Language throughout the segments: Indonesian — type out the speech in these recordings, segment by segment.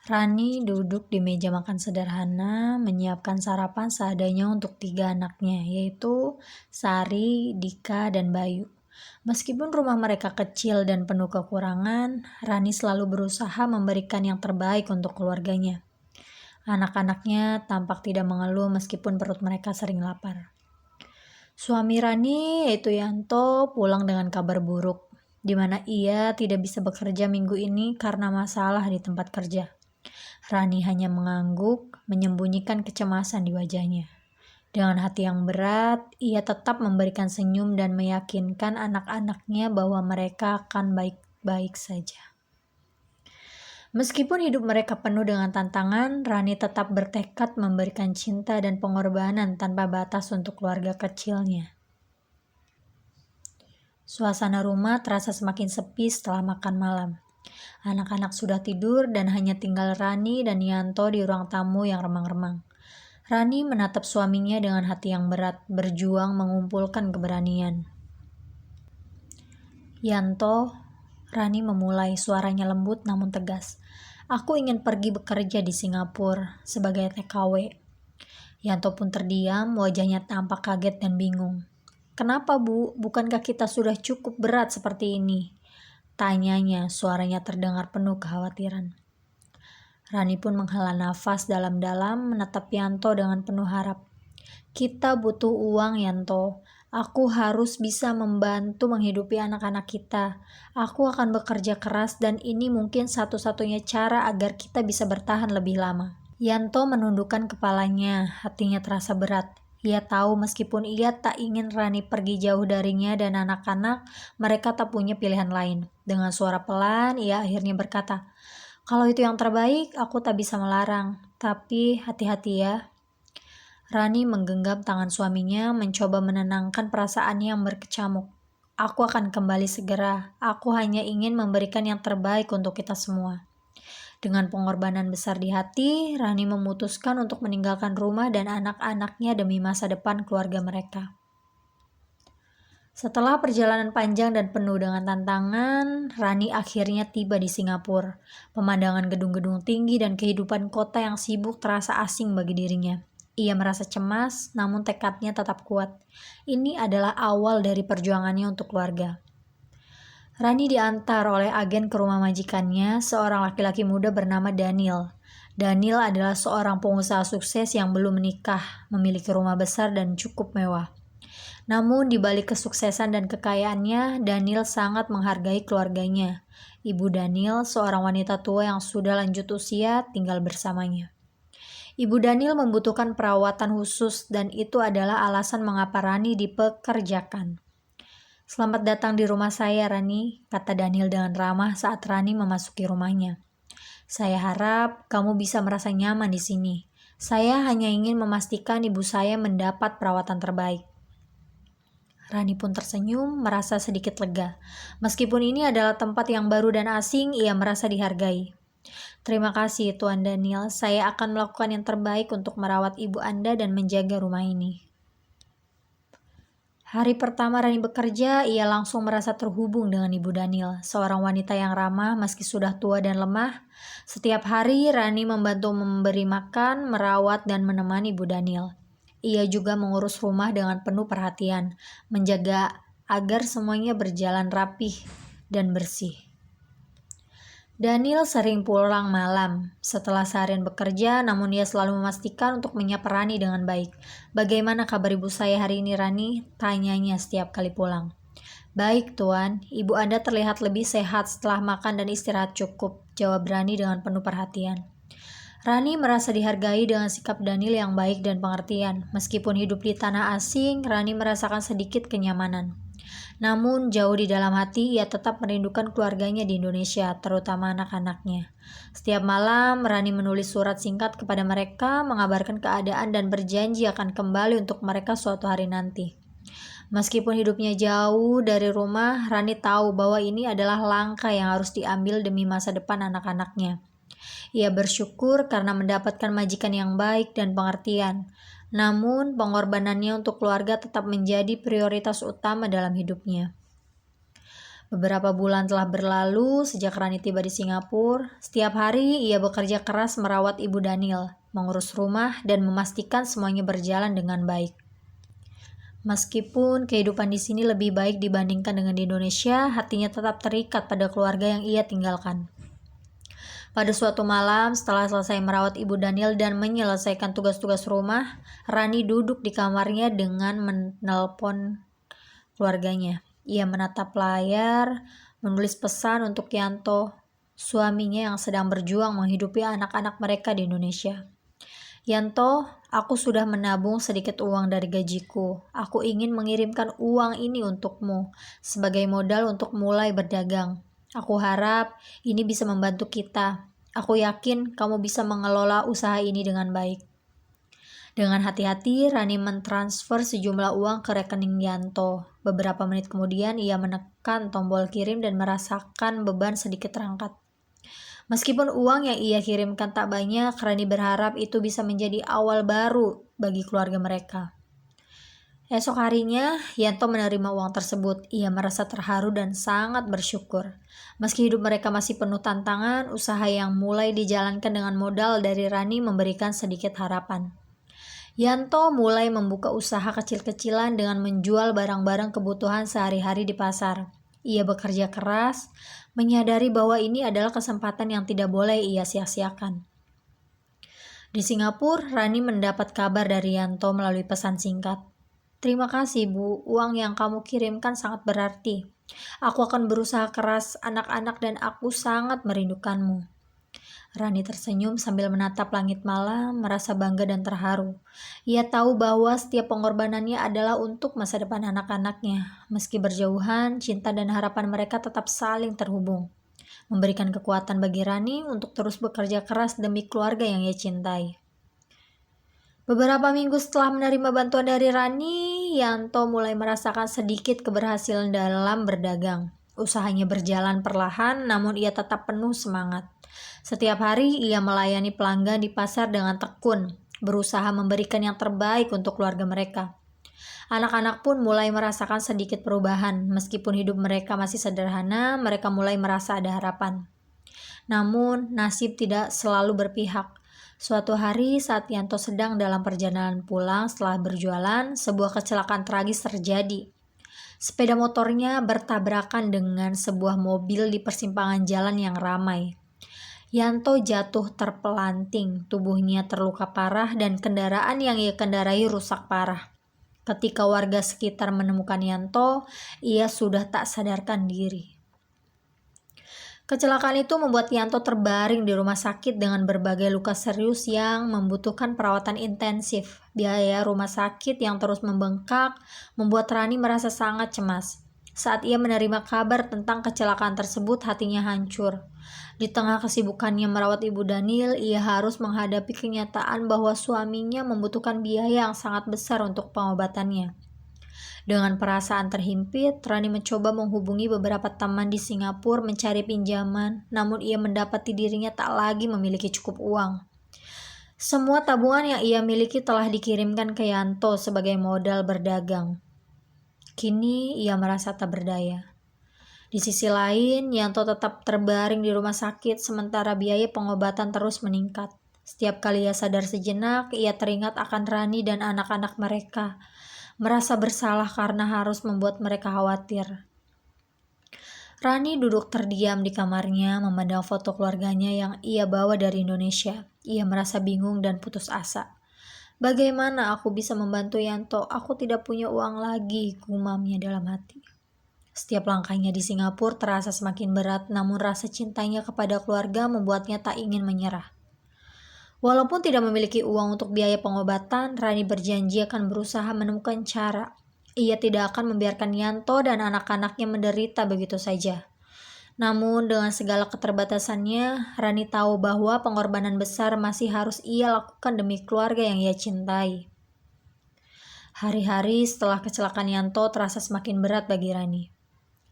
Rani duduk di meja makan sederhana, menyiapkan sarapan seadanya untuk 3 anaknya, yaitu Sari, Dika, dan Bayu. Meskipun rumah mereka kecil dan penuh kekurangan, Rani selalu berusaha memberikan yang terbaik untuk keluarganya. Anak-anaknya tampak tidak mengeluh meskipun perut mereka sering lapar. Suami Rani, yaitu Yanto, pulang dengan kabar buruk, di mana ia tidak bisa bekerja minggu ini karena masalah di tempat kerja. Rani hanya mengangguk, menyembunyikan kecemasan di wajahnya. Dengan hati yang berat, ia tetap memberikan senyum dan meyakinkan anak-anaknya bahwa mereka akan baik-baik saja. Meskipun hidup mereka penuh dengan tantangan, Rani tetap bertekad memberikan cinta dan pengorbanan tanpa batas untuk keluarga kecilnya. Suasana rumah terasa semakin sepi setelah makan malam. Anak-anak sudah tidur dan hanya tinggal Rani dan Yanto di ruang tamu yang remang-remang. Rani menatap suaminya dengan hati yang berat, berjuang mengumpulkan keberanian. Yanto, Rani memulai, suaranya lembut namun tegas. Aku ingin pergi bekerja di Singapura sebagai TKW. Yanto pun terdiam, wajahnya tampak kaget dan bingung. Kenapa, Bu? Bukankah kita sudah cukup berat seperti ini? Tanyanya, suaranya terdengar penuh kekhawatiran. Rani pun menghela nafas dalam-dalam menatap Yanto dengan penuh harap. Kita butuh uang, Yanto. Aku harus bisa membantu menghidupi anak-anak kita. Aku akan bekerja keras dan ini mungkin satu-satunya cara agar kita bisa bertahan lebih lama. Yanto menundukkan kepalanya, hatinya terasa berat. Ia tahu meskipun ia tak ingin Rani pergi jauh darinya dan anak-anak, mereka tak punya pilihan lain. Dengan suara pelan, ia akhirnya berkata, kalau itu yang terbaik, aku tak bisa melarang. Tapi hati-hati ya. Rani menggenggam tangan suaminya, mencoba menenangkan perasaannya yang berkecamuk. Aku akan kembali segera. Aku hanya ingin memberikan yang terbaik untuk kita semua. Dengan pengorbanan besar di hati, Rani memutuskan untuk meninggalkan rumah dan anak-anaknya demi masa depan keluarga mereka. Setelah perjalanan panjang dan penuh dengan tantangan, Rani akhirnya tiba di Singapura. Pemandangan gedung-gedung tinggi dan kehidupan kota yang sibuk terasa asing bagi dirinya. Ia merasa cemas, namun tekadnya tetap kuat. Ini adalah awal dari perjuangannya untuk keluarga. Rani diantar oleh agen ke rumah majikannya, seorang laki-laki muda bernama Daniel. Daniel adalah seorang pengusaha sukses yang belum menikah, memiliki rumah besar dan cukup mewah. Namun di balik kesuksesan dan kekayaannya, Daniel sangat menghargai keluarganya. Ibu Daniel, seorang wanita tua yang sudah lanjut usia, tinggal bersamanya. Ibu Daniel membutuhkan perawatan khusus dan itu adalah alasan mengapa Rani dipekerjakan. Selamat datang di rumah saya, Rani, kata Daniel dengan ramah saat Rani memasuki rumahnya. Saya harap kamu bisa merasa nyaman di sini. Saya hanya ingin memastikan ibu saya mendapat perawatan terbaik. Rani pun tersenyum, merasa sedikit lega. Meskipun ini adalah tempat yang baru dan asing, ia merasa dihargai. Terima kasih, Tuan Daniel. Saya akan melakukan yang terbaik untuk merawat ibu Anda dan menjaga rumah ini. Hari pertama Rani bekerja, ia langsung merasa terhubung dengan Ibu Daniel, seorang wanita yang ramah meski sudah tua dan lemah. Setiap hari, Rani membantu memberi makan, merawat, dan menemani Ibu Daniel. Ia juga mengurus rumah dengan penuh perhatian, menjaga agar semuanya berjalan rapih dan bersih. Daniel sering pulang malam setelah seharian bekerja, namun ia selalu memastikan untuk menyapa Rani dengan baik. Bagaimana kabar ibu saya hari ini, Rani? Tanyanya setiap kali pulang. Baik, Tuan. Ibu Anda terlihat lebih sehat setelah makan dan istirahat cukup, jawab Rani dengan penuh perhatian. Rani merasa dihargai dengan sikap Daniel yang baik dan pengertian. Meskipun hidup di tanah asing, Rani merasakan sedikit kenyamanan. Namun jauh di dalam hati ia tetap merindukan keluarganya di Indonesia, terutama anak-anaknya. Setiap malam Rani menulis surat singkat kepada mereka, mengabarkan keadaan dan berjanji akan kembali untuk mereka suatu hari nanti. Meskipun hidupnya jauh dari rumah, Rani tahu bahwa ini adalah langkah yang harus diambil demi masa depan anak-anaknya. Ia bersyukur karena mendapatkan majikan yang baik dan pengertian. Namun, pengorbanannya untuk keluarga tetap menjadi prioritas utama dalam hidupnya. Beberapa bulan telah berlalu sejak Rani tiba di Singapura. Setiap hari ia bekerja keras merawat Ibu Daniel, mengurus rumah, dan memastikan semuanya berjalan dengan baik. Meskipun kehidupan di sini lebih baik dibandingkan dengan di Indonesia, hatinya tetap terikat pada keluarga yang ia tinggalkan. Pada suatu malam, setelah selesai merawat Ibu Daniel dan menyelesaikan tugas-tugas rumah, Rani duduk di kamarnya dengan menelpon keluarganya. Ia menatap layar, menulis pesan untuk Yanto, suaminya yang sedang berjuang menghidupi anak-anak mereka di Indonesia. Yanto, aku sudah menabung sedikit uang dari gajiku. Aku ingin mengirimkan uang ini untukmu sebagai modal untuk mulai berdagang. Aku harap ini bisa membantu kita. Aku yakin kamu bisa mengelola usaha ini dengan baik. Dengan hati-hati, Rani mentransfer sejumlah uang ke rekening Yanto. Beberapa menit kemudian, ia menekan tombol kirim dan merasakan beban sedikit terangkat. Meskipun uang yang ia kirimkan tak banyak, Rani berharap itu bisa menjadi awal baru bagi keluarga mereka. Esok harinya, Yanto menerima uang tersebut. Ia merasa terharu dan sangat bersyukur. Meski hidup mereka masih penuh tantangan, usaha yang mulai dijalankan dengan modal dari Rani memberikan sedikit harapan. Yanto mulai membuka usaha kecil-kecilan dengan menjual barang-barang kebutuhan sehari-hari di pasar. Ia bekerja keras, menyadari bahwa ini adalah kesempatan yang tidak boleh ia sia-siakan. Di Singapura, Rani mendapat kabar dari Yanto melalui pesan singkat. Terima kasih, Bu. Uang yang kamu kirimkan sangat berarti. Aku akan berusaha keras, anak-anak dan aku sangat merindukanmu. Rani tersenyum sambil menatap langit malam, merasa bangga dan terharu. Ia tahu bahwa setiap pengorbanannya adalah untuk masa depan anak-anaknya. Meski berjauhan, cinta dan harapan mereka tetap saling terhubung, memberikan kekuatan bagi Rani untuk terus bekerja keras demi keluarga yang ia cintai. Beberapa minggu setelah menerima bantuan dari Rani, Yanto mulai merasakan sedikit keberhasilan dalam berdagang. Usahanya berjalan perlahan, namun ia tetap penuh semangat. Setiap hari ia melayani pelanggan di pasar dengan tekun, berusaha memberikan yang terbaik untuk keluarga mereka. Anak-anak pun mulai merasakan sedikit perubahan. Meskipun hidup mereka masih sederhana, mereka mulai merasa ada harapan. Namun, nasib tidak selalu berpihak. Suatu hari saat Yanto sedang dalam perjalanan pulang setelah berjualan, sebuah kecelakaan tragis terjadi. Sepeda motornya bertabrakan dengan sebuah mobil di persimpangan jalan yang ramai. Yanto jatuh terpelanting, tubuhnya terluka parah dan kendaraan yang ia kendarai rusak parah. Ketika warga sekitar menemukan Yanto, ia sudah tak sadarkan diri. Kecelakaan itu membuat Yanto terbaring di rumah sakit dengan berbagai luka serius yang membutuhkan perawatan intensif. Biaya rumah sakit yang terus membengkak membuat Rani merasa sangat cemas. Saat ia menerima kabar tentang kecelakaan tersebut, hatinya hancur. Di tengah kesibukannya merawat Ibu Daniel, ia harus menghadapi kenyataan bahwa suaminya membutuhkan biaya yang sangat besar untuk pengobatannya. Dengan perasaan terhimpit, Rani mencoba menghubungi beberapa teman di Singapura mencari pinjaman, namun ia mendapati dirinya tak lagi memiliki cukup uang. Semua tabungan yang ia miliki telah dikirimkan ke Yanto sebagai modal berdagang. Kini ia merasa tak berdaya. Di sisi lain, Yanto tetap terbaring di rumah sakit sementara biaya pengobatan terus meningkat. Setiap kali ia sadar sejenak, ia teringat akan Rani dan anak-anak mereka. Merasa bersalah karena harus membuat mereka khawatir. Rani duduk terdiam di kamarnya memandang foto keluarganya yang ia bawa dari Indonesia. Ia merasa bingung dan putus asa. Bagaimana aku bisa membantu Yanto? Aku tidak punya uang lagi, gumamnya dalam hati. Setiap langkahnya di Singapura terasa semakin berat, namun rasa cintanya kepada keluarga membuatnya tak ingin menyerah. Walaupun tidak memiliki uang untuk biaya pengobatan, Rani berjanji akan berusaha menemukan cara. Ia tidak akan membiarkan Yanto dan anak-anaknya menderita begitu saja. Namun dengan segala keterbatasannya, Rani tahu bahwa pengorbanan besar masih harus ia lakukan demi keluarga yang ia cintai. Hari-hari setelah kecelakaan Yanto terasa semakin berat bagi Rani.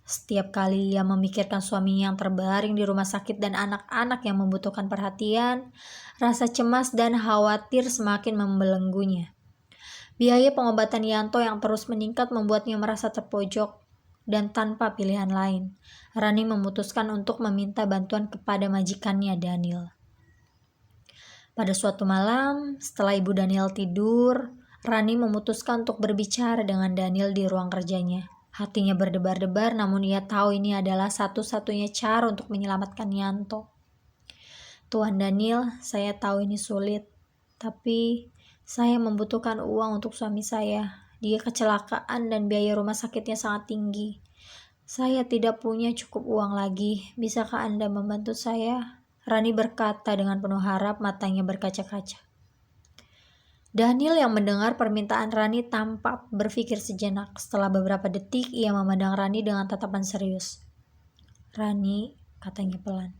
Setiap kali ia memikirkan suaminya yang terbaring di rumah sakit dan anak-anak yang membutuhkan perhatian, rasa cemas dan khawatir semakin membelenggunya. Biaya pengobatan Yanto yang terus meningkat membuatnya merasa terpojok. dan tanpa pilihan lain, Rani memutuskan untuk meminta bantuan kepada majikannya Daniel. Pada suatu malam, setelah ibu Daniel tidur, Rani memutuskan untuk berbicara dengan Daniel di ruang kerjanya. Hatinya berdebar-debar, namun ia tahu ini adalah satu-satunya cara untuk menyelamatkan Yanto. Tuan Daniel, saya tahu ini sulit, tapi saya membutuhkan uang untuk suami saya. Dia kecelakaan dan biaya rumah sakitnya sangat tinggi. Saya tidak punya cukup uang lagi. Bisakah Anda membantu saya? Rani berkata dengan penuh harap, matanya berkaca-kaca. Daniel yang mendengar permintaan Rani tampak berpikir sejenak. Setelah beberapa detik, ia memandang Rani dengan tatapan serius. Rani, katanya pelan.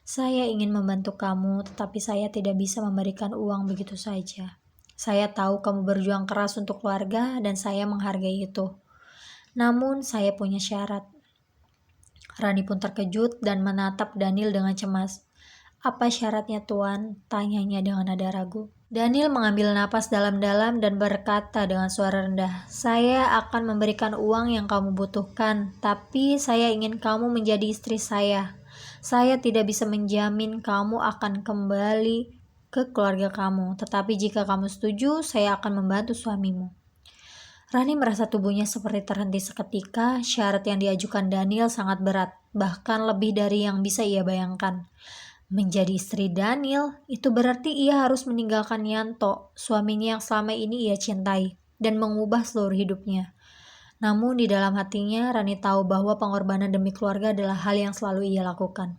Saya ingin membantu kamu, tetapi saya tidak bisa memberikan uang begitu saja. Saya tahu kamu berjuang keras untuk keluarga dan saya menghargai itu. Namun saya punya syarat. Rani pun terkejut dan menatap Daniel dengan cemas. Apa syaratnya tuan? Tanyanya dengan nada ragu. Daniel mengambil napas dalam-dalam dan berkata dengan suara rendah, saya akan memberikan uang yang kamu butuhkan, tapi saya ingin kamu menjadi istri saya. Saya tidak bisa menjamin kamu akan kembali ke keluarga kamu, tetapi jika kamu setuju, saya akan membantu suamimu. Rani merasa tubuhnya seperti terhenti seketika. Syarat yang diajukan Daniel sangat berat, bahkan lebih dari yang bisa ia bayangkan. Menjadi istri Daniel, itu berarti ia harus meninggalkan Yanto, suaminya yang selama ini ia cintai, dan mengubah seluruh hidupnya. Namun di dalam hatinya, Rani tahu bahwa pengorbanan demi keluarga adalah hal yang selalu ia lakukan.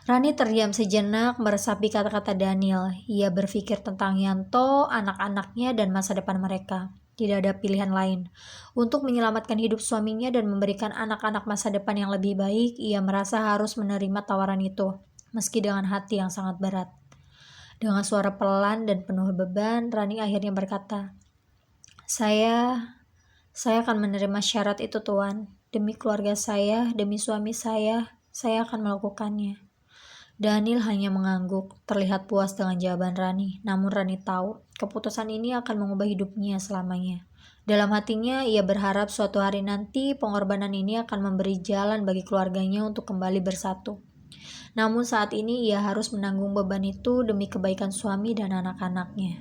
Rani terdiam sejenak meresapi kata-kata Daniel. Ia berpikir tentang Yanto, anak-anaknya, dan masa depan mereka. Tidak ada pilihan lain. Untuk menyelamatkan hidup suaminya dan memberikan anak-anak masa depan yang lebih baik, ia merasa harus menerima tawaran itu, meski dengan hati yang sangat berat. Dengan suara pelan dan penuh beban, Rani akhirnya berkata, Saya akan menerima syarat itu, Tuan. Demi keluarga saya, demi suami saya akan melakukannya. Daniel hanya mengangguk, terlihat puas dengan jawaban Rani. Namun Rani tahu, keputusan ini akan mengubah hidupnya selamanya. Dalam hatinya, ia berharap suatu hari nanti pengorbanan ini akan memberi jalan bagi keluarganya untuk kembali bersatu. Namun saat ini ia harus menanggung beban itu demi kebaikan suami dan anak-anaknya.